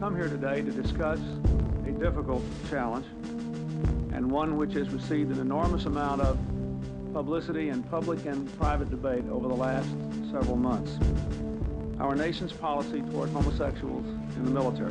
come here today to discuss a difficult challenge and one which has received an enormous amount of publicity in public and private debate over the last several months. Our nation's policy toward homosexuals in the military.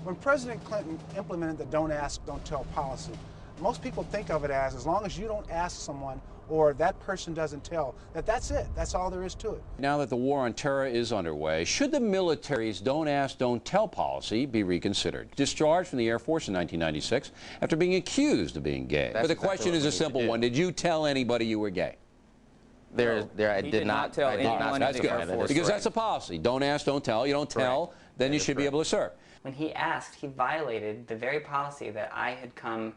When President Clinton implemented the Don't Ask, Don't Tell policy, most people think of it as long as you don't ask someone or that person doesn't tell, that's it. That's all there is to it. Now that the war on terror is underway, should the military's Don't Ask, Don't Tell policy be reconsidered? Discharged from the Air Force in 1996 after being accused of being gay. But the question is a simple one. Did you tell anybody you were gay? I did not tell anyone in the Air Force. Because that's a policy. Don't ask, don't tell. You don't tell, then you should be able to serve. When he asked, he violated the very policy that I had come.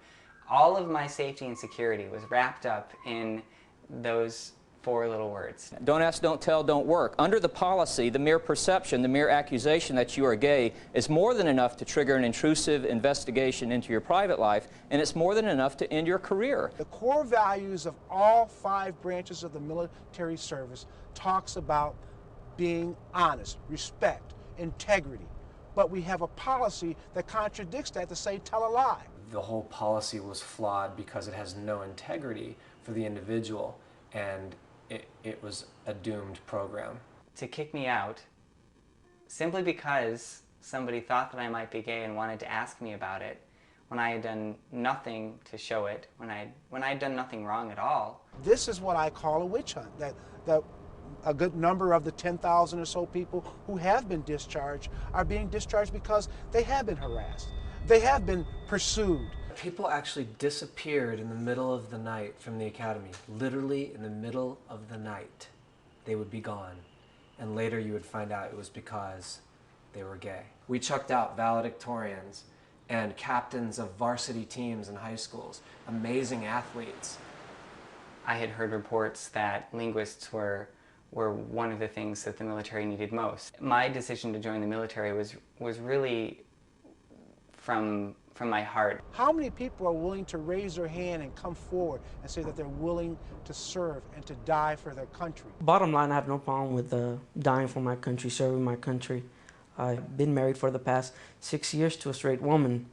All of my safety and security was wrapped up in those 4 little words. Don't ask, don't tell, don't work. Under the policy, the mere perception, the mere accusation that you are gay is more than enough to trigger an intrusive investigation into your private life, and it's more than enough to end your career. The core values of all 5 branches of the military service talks about being honest, respect, integrity. But we have a policy that contradicts that to say tell a lie. The whole policy was flawed because it has no integrity for the individual, and it was a doomed program. To kick me out simply because somebody thought that I might be gay and wanted to ask me about it when I had done nothing to show it, when I had done nothing wrong at all. This is what I call a witch hunt, that a good number of the 10,000 or so people who have been discharged are being discharged because they have been harassed. They have been pursued. People actually disappeared in the middle of the night from the academy. Literally in the middle of the night, they would be gone. And later you would find out it was because they were gay. We chucked out valedictorians and captains of varsity teams in high schools, amazing athletes. I had heard reports that linguists were one of the things that the military needed most. My decision to join the military was really from my heart. How many people are willing to raise their hand and come forward and say that they're willing to serve and to die for their country? Bottom line, I have no problem with dying for my country, serving my country. I've been married for the past 6 years to a straight woman,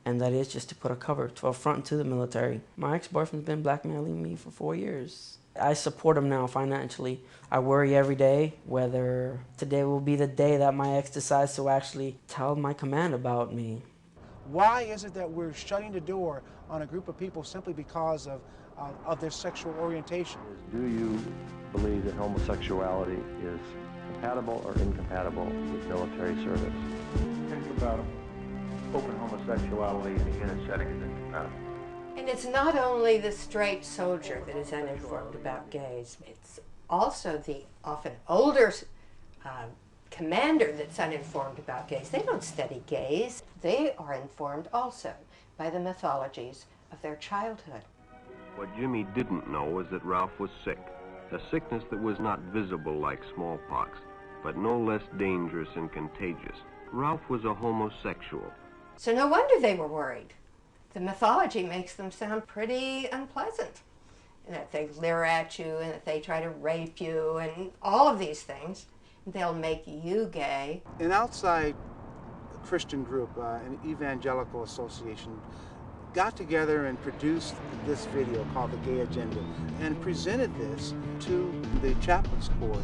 and that is just to put a cover, to a front to the military. My ex-boyfriend's been blackmailing me for 4 years. I support him now financially. I worry every day whether today will be the day that my ex decides to actually tell my command about me. Why is it that we're shutting the door on a group of people simply because of their sexual orientation? Do you believe that homosexuality is compatible or incompatible with military service? Incompatible. Open homosexuality in the unit setting is incompatible. And it's not only the straight soldier that is uninformed about gays, it's also the often older commander that's uninformed about gays. They don't study gays. They are informed also by the mythologies of their childhood. What Jimmy didn't know was that Ralph was sick, a sickness that was not visible like smallpox, but no less dangerous and contagious. Ralph was a homosexual. So no wonder they were worried. The mythology makes them sound pretty unpleasant. And that they leer at you and that they try to rape you and all of these things. They'll make you gay. An outside Christian group, an evangelical association, got together and produced this video called The Gay Agenda and presented this to the chaplains corps,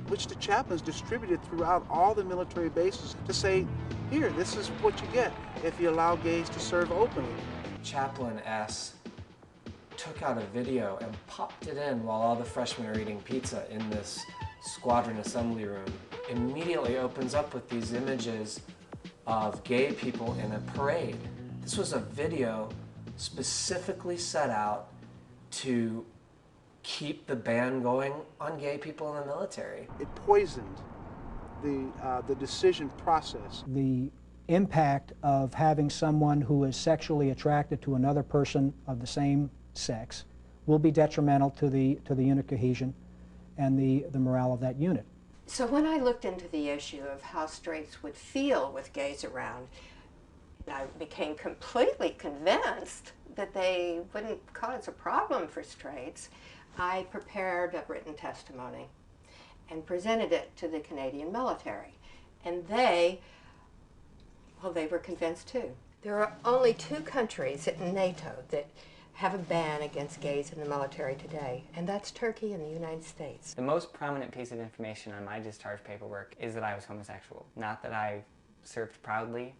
which the chaplains distributed throughout all the military bases to say, here, this is what you get if you allow gays to serve openly. Chaplain S took out a video and popped it in while all the freshmen are eating pizza in this squadron assembly room. Immediately opens up with these images of gay people in a parade. This was a video specifically set out to keep the ban going on gay people in the military. It poisoned the decision process. The impact of having someone who is sexually attracted to another person of the same sex will be detrimental to the unit cohesion and the morale of that unit. So when I looked into the issue of how straights would feel with gays around, I became completely convinced that they wouldn't cause a problem for straights. I prepared a written testimony and presented it to the Canadian military. And they Well, they were convinced too. There are only 2 countries in NATO that have a ban against gays in the military today, and that's Turkey and the United States. The most prominent piece of information on my discharge paperwork is that I was homosexual, not that I served proudly.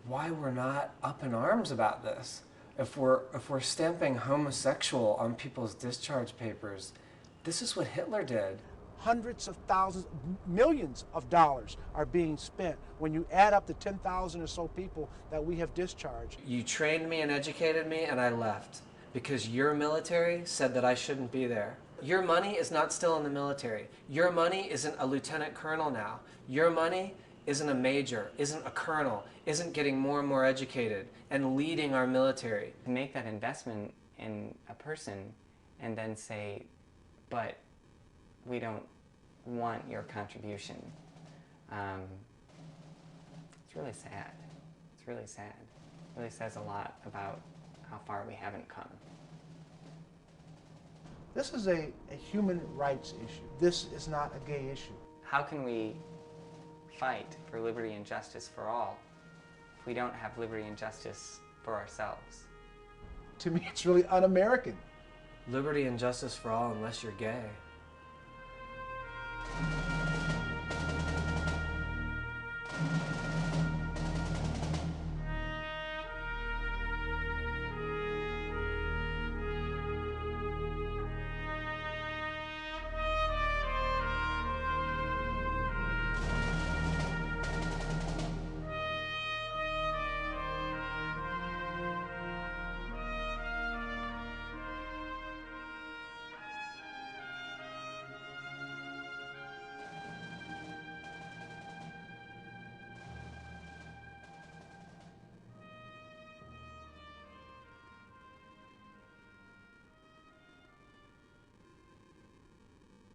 Why we're not up in arms about this? If we're stamping homosexual on people's discharge papers, this is what Hitler did. Hundreds of thousands, millions of dollars are being spent when you add up the 10,000 or so people that we have discharged. You trained me and educated me, and I left because your military said that I shouldn't be there. Your money is not still in the military. Your money isn't a lieutenant colonel now. Your money isn't a major, isn't a colonel, isn't getting more and more educated and leading our military. To make that investment in a person and then say, but we don't want your contribution. It's really sad. It's really sad. It really says a lot about how far we haven't come. This is a human rights issue. This is not a gay issue. How can we fight for liberty and justice for all if we don't have liberty and justice for ourselves? To me, it's really un-American. Liberty and justice for all unless you're gay.